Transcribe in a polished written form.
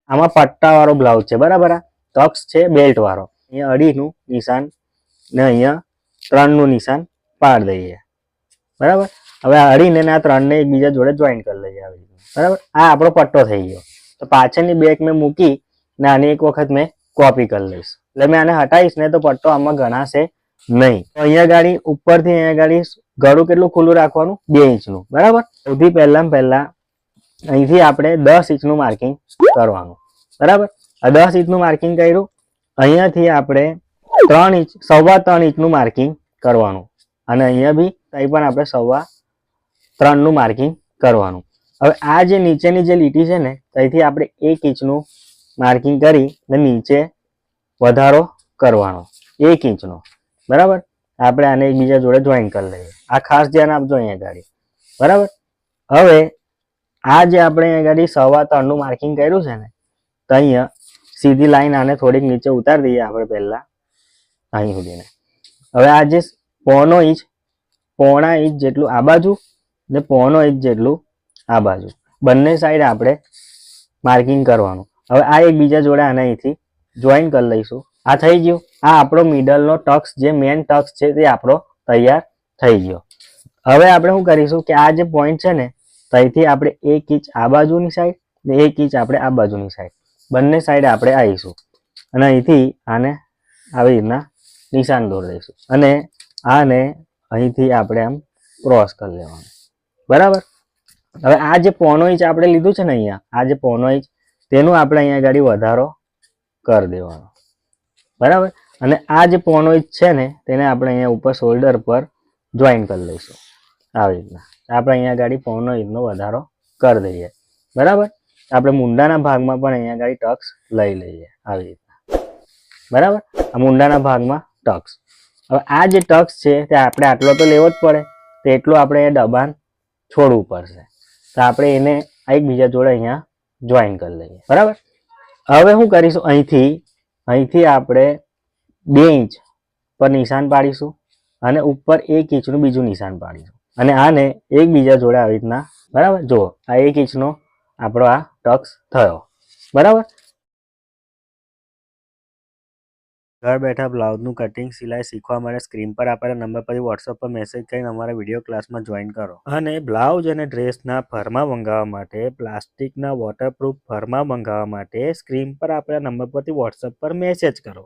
આમાં પટ્ટાવાળો બ્લાઉઝ છે, બરાબર. આ ટક્સ છે બેલ્ટ વાળો. અહીંયા અડીનું નિશાન ને અહીંયા 3 નું નિશાન પાડ દઈએ, બરાબર. હવે આ અડીને આ 3 ને એકબીજા જોડે જોઈન કરી લઈએ આવી રીતે, બરાબર. આ આપણો પટ્ટો થઈ ગયો. તો પાછળની બેક મેં મૂકી ને આને એક વખત મેં કોપી કરી લઈશ. એટલે મેં આને હટાવીશ ને તો પટ્ટો આમાં ગણાશે નહીં. તો અહીંયા ગાડી ઉપરથી અહીંયા ગાડી ગળું કેટલું ખુલ્લું રાખવાનું, 2 ઇંચનું, બરાબર. સૌથી પહેલા અહીંથી આપણે 10 ઇંચનું માર્કિંગ કરવાનું, બરાબર. આ 10 ઇંચનું માર્કિંગ કર્યું. અહીંયાથી આપણે 3 ઇંચ, 3.25 ઇંચનું માર્કિંગ કરવાનું અને અહીંયા બી અહીં પણ આપણે 3.25 નું માર્કિંગ કરવાનું. હવે આ જે નીચેની જે લીટી છે ને ત્યાંથી આપણે 1 ઇંચનું માર્કિંગ કરી ને નીચે વધારો કરવાનો 1 ઇંચનો, બરાબર. આપણે આને એકબીજા જોડે જોઈન કરી લઈએ. આ ખાસ ધ્યાન આપજો અહીંયા ગાડી, બરાબર. હવે આ જે આપણે અહીંયા ગાડી 3.25 નું માર્કિંગ કર્યું છે ને તો અહીંયા સીધી લાઈન આને થોડીક નીચે ઉતારી દઈએ આપણે પહેલા અહીં સુધીને. હવે આ જે પોણા ઇંચ જેટલું આ બાજુ ને પોણો ઇંચ જેટલું આ બાજુ, બંને સાઈડ આપણે માર્કિંગ કરવાનું. હવે આ એકબીજા જોડે આને અહીંથી જોઈન કરી લઈશું. આ થઈ ગયું. આ આપણો મિડલનો ટક્સ, જે મેન ટક્સ છે તે આપણો તૈયાર થઈ ગયો. હવે આપણે શું કરીશું કે આ જે પોઈન્ટ છે ને ત્યાંથી આપણે 1 ઇંચ આ બાજુની સાઈડ ને 1 ઇંચ આપણે આ બાજુની સાઈડ, બંને સાઈડ આપણે આવીશું અને અહીંથી આને આવી રીતના નિશાન દોરી દઈશું અને આને અહીંથી આપણે આમ ક્રોસ કરી લેવાનું, બરાબર. હવે આ જે પોણો ઇંચ આપણે લીધું છે ને અહીંયા, આ જે પોણો ઇંચ તેનું આપણે અહીંયા ગાડી વધારો કરી દેવાનો, બરાબર. અને આ જે પોણો ઇંચ છે ને તેને આપણે અહીંયા ઉપર શોલ્ડર પર જોઈન કરી લઈશું આવી રીતના. આપણે અહીંયા ગાડી પોણો ઇંચનો વધારો કરી દઈએ, બરાબર. આપણે મુંડાના ભાગમાં પણ અહીંયા ગાડી ટક્સ લઈ લઈએ આવી રીતના, બરાબર. આ મુંડાના ભાગમાં ટક્સ. હવે આ જે ટક્સ છે તે આપણે આટલો તો લેવો જ પડે, તો એટલું આપણે એ દબાણ છોડવું પડશે. તો આપણે એને એકબીજા જોડે અહીંયા જોઈન કરી લઈએ, બરાબર. હવે શું કરીશું, અહીંથી આપણે 2 ઇંચ પર નિશાન પાડીશું અને ઉપર 1 ઇંચનું બીજું નિશાન પાડીશું અને આને એકબીજા જોડે આવી રીતના, બરાબર. જુઓ આ 1 ઇંચનો આપણો આ ટક્સ થયો, બરાબર. ઘર બેઠા બ્લાઉઝનું કટિંગ સિલાઈ શીખવા માટે સ્ક્રીન પર આપેલા નંબર પરથી વોટ્સઅપ પર મેસેજ કરીને અમારા વિડીયો ક્લાસમાં જોઈન કરો. અને બ્લાઉઝ અને ડ્રેસના ફરમા મંગાવવા માટે, પ્લાસ્ટિકના વોટરપ્રૂફ ફરમા મંગાવવા માટે સ્ક્રીન પર આપેલા નંબર પરથી વોટ્સઅપ પર મેસેજ કરો.